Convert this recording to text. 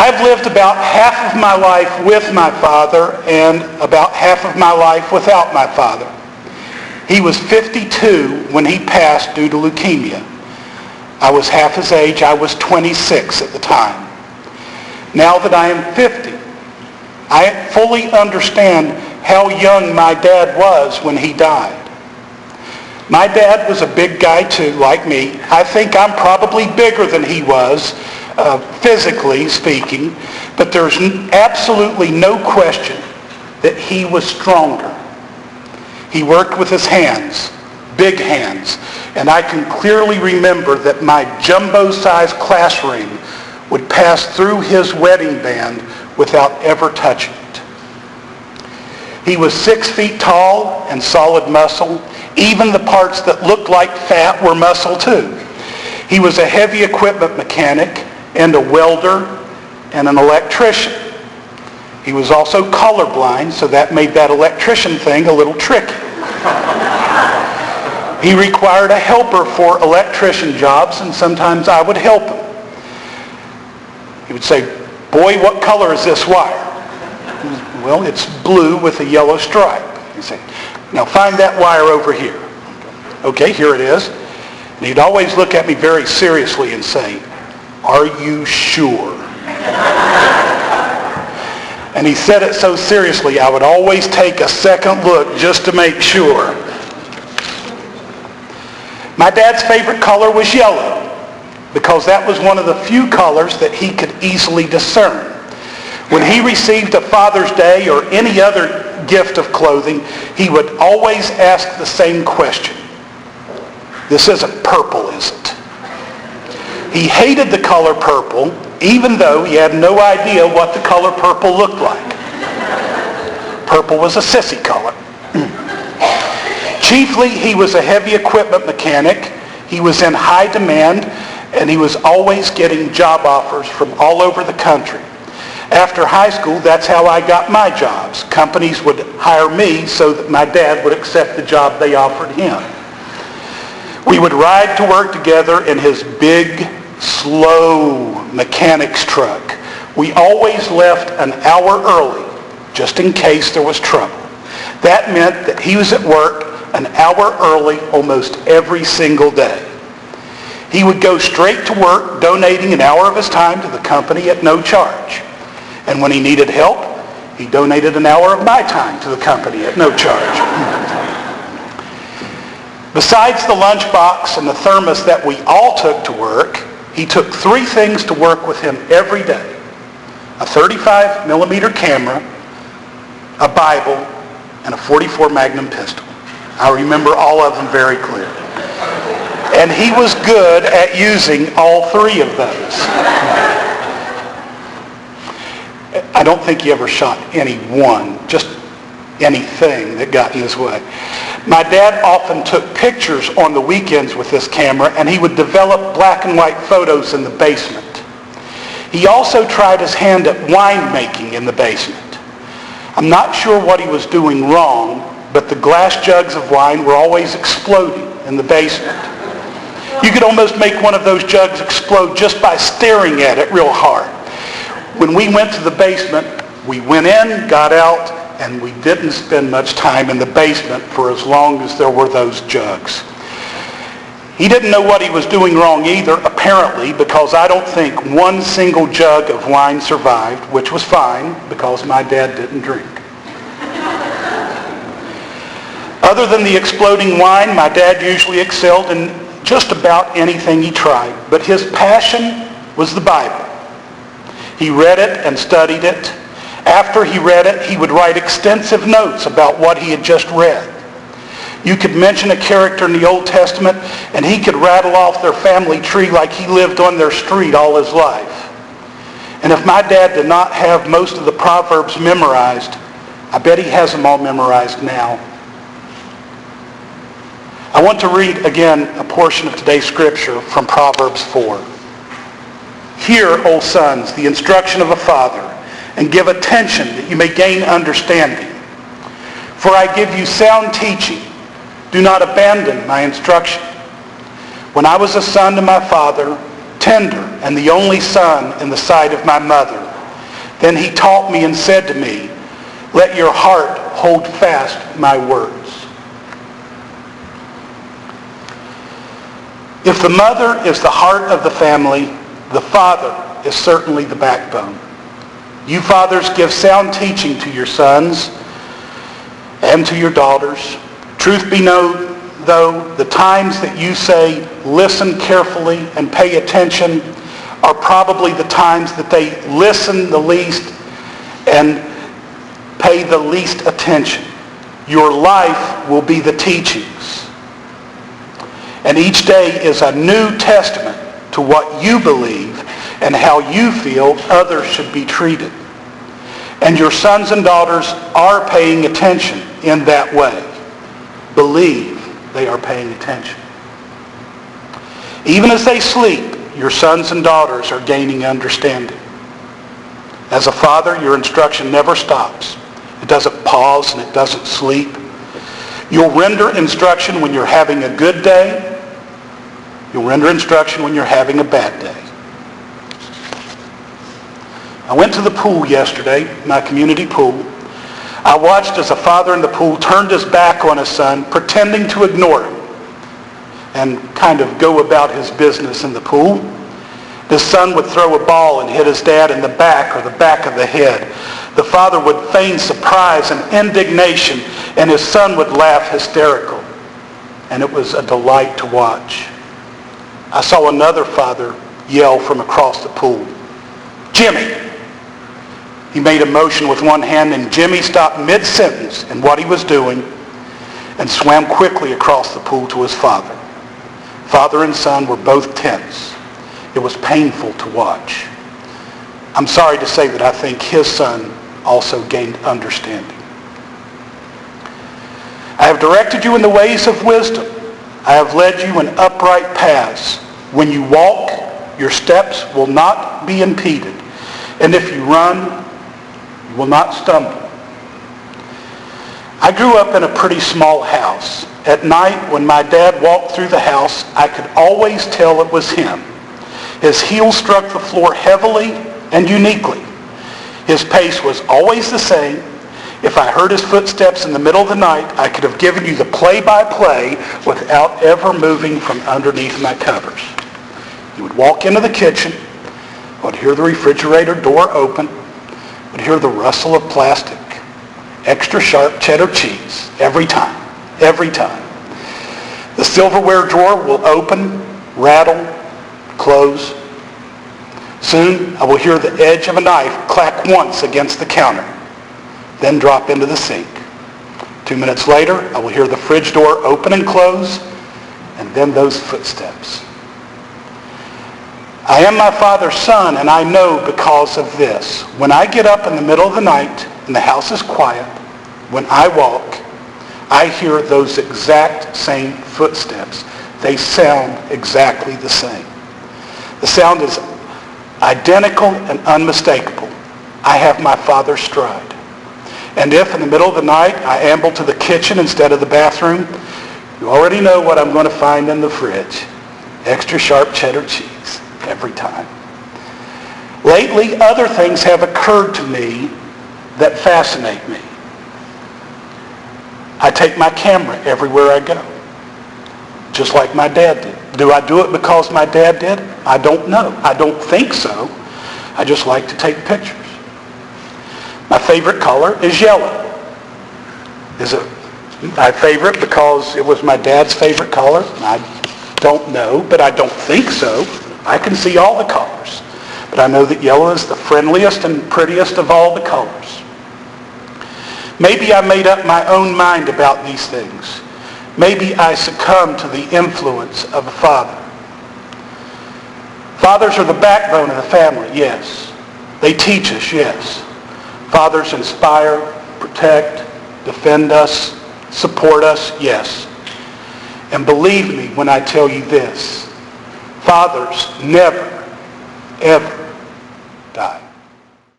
I've lived about half of my life with my father and about half of my life without my father. He was 52 when he passed due to leukemia. I was half his age. I was 26 at the time. Now that I am 50, I fully understand how young my dad was when he died. My dad was a big guy too, like me. I think I'm probably bigger than he was, physically speaking, but there's absolutely no question that he was stronger. He worked with his hands, big hands, and I can clearly remember that my jumbo-sized class ring would pass through his wedding band without ever touching it. He was 6 feet tall and solid muscle. Even the parts that looked like fat were muscle too. He was a heavy equipment mechanic and a welder and an electrician. He was also colorblind, so that made that electrician thing a little tricky. He required a helper for electrician jobs, and sometimes I would help him. He would say, "Boy, what color is this wire?" "Well, it's blue with a yellow stripe." He'd say, "Now find that wire over here." "Okay, here it is." And he'd always look at me very seriously and say, "Are you sure?" And he said it so seriously, I would always take a second look just to make sure. My dad's favorite color was yellow, because that was one of the few colors that he could easily discern. When he received a Father's Day or any other gift of clothing, he would always ask the same question. "This isn't purple, is it?" He hated the color purple, even though he had no idea what the color purple looked like. Purple was a sissy color. Chiefly, he was a heavy equipment mechanic. He was in high demand, and he was always getting job offers from all over the country. After high school, that's how I got my jobs. Companies would hire me so that my dad would accept the job they offered him. We would ride to work together in his big, slow mechanic's truck. We always left an hour early, just in case there was trouble. That meant that he was at work an hour early almost every single day. He would go straight to work, donating an hour of his time to the company at no charge. And when he needed help, he donated an hour of my time to the company at no charge. Besides the lunchbox and the thermos that we all took to work, he took 3 things to work with him every day: a 35 millimeter camera, a Bible, and a .44 Magnum pistol. I remember all of them very clearly. And he was good at using all 3 of those. I don't think he ever shot any one, just anything that got in his way. My dad often took pictures on the weekends with this camera, and he would develop black and white photos in the basement. He also tried his hand at wine making in the basement. I'm not sure what he was doing wrong, but the glass jugs of wine were always exploding in the basement. You could almost make one of those jugs explode just by staring at it real hard. When we went to the basement, we went in, got out, and we didn't spend much time in the basement for as long as there were those jugs. He didn't know what he was doing wrong either, apparently, because I don't think one single jug of wine survived, which was fine, because my dad didn't drink. Other than the exploding wine, my dad usually excelled in just about anything he tried, but his passion was the Bible. He read it and studied it. After he read it, he would write extensive notes about what he had just read. You could mention a character in the Old Testament, and he could rattle off their family tree like he lived on their street all his life. And if my dad did not have most of the Proverbs memorized, I bet he has them all memorized now. I want to read again a portion of today's scripture from Proverbs 4. "Hear, O sons, the instruction of a father, and give attention that you may gain understanding. For I give you sound teaching. Do not abandon my instruction. When I was a son to my father, tender and the only son in the sight of my mother, Then he taught me and said to me, let your heart hold fast my words. If the mother is the heart of the family, the father is certainly the backbone. You fathers give sound teaching to your sons and to your daughters. Truth be known, though, the times that you say, listen carefully and pay attention, are probably the times that they listen the least and pay the least attention. Your life will be the teachings. And each day is a new testament to what you believe and how you feel others should be treated. And your sons and daughters are paying attention in that way. Believe they are paying attention. Even as they sleep, your sons and daughters are gaining understanding. As a father, your instruction never stops. It doesn't pause and it doesn't sleep. You'll render instruction when you're having a good day. You'll render instruction when you're having a bad day. I went to the pool yesterday, my community pool. I watched as a father in the pool turned his back on his son, pretending to ignore him and kind of go about his business in the pool. His son would throw a ball and hit his dad in the back or the back of the head. The father would feign surprise and indignation, and his son would laugh hysterical. And it was a delight to watch. I saw another father yell from across the pool, Jimmy! He made a motion with one hand, and Jimmy stopped mid-sentence in what he was doing and swam quickly across the pool to his father. Father and son were both tense. It was painful to watch. I'm sorry to say that I think his son also gained understanding. I have directed you in the ways of wisdom. I have led you in upright paths. When you walk, your steps will not be impeded. And if you run, you will not stumble. I grew up in a pretty small house. At night, when my dad walked through the house, I could always tell it was him. His heel struck the floor heavily and uniquely. His pace was always the same. If I heard his footsteps in the middle of the night, I could have given you the play-by-play without ever moving from underneath my covers. You would walk into the kitchen, I would hear the refrigerator door open, I would hear the rustle of plastic, extra sharp cheddar cheese, every time. The silverware drawer will open, rattle, close. Soon, I will hear the edge of a knife clack once against the counter, then drop into the sink. 2 minutes later, I will hear the fridge door open and close, and then those footsteps. I am my father's son, and I know because of this. When I get up in the middle of the night and the house is quiet, when I walk, I hear those exact same footsteps. They sound exactly the same. The sound is identical and unmistakable. I have my father's stride. And if in the middle of the night I amble to the kitchen instead of the bathroom, you already know what I'm going to find in the fridge. Extra sharp cheddar cheese every time. Lately, other things have occurred to me that fascinate me. I take my camera everywhere I go, just like my dad did. Do I do it because my dad did? I don't know. I don't think so. I just like to take pictures. My favorite color is yellow. Is it my favorite because it was my dad's favorite color? I don't know, but I don't think so. I can see all the colors. But I know that yellow is the friendliest and prettiest of all the colors. Maybe I made up my own mind about these things. Maybe I succumbed to the influence of a father. Fathers are the backbone of the family, yes. They teach us, yes. Fathers inspire, protect, defend us, support us, yes. And believe me when I tell you this, fathers never, ever die.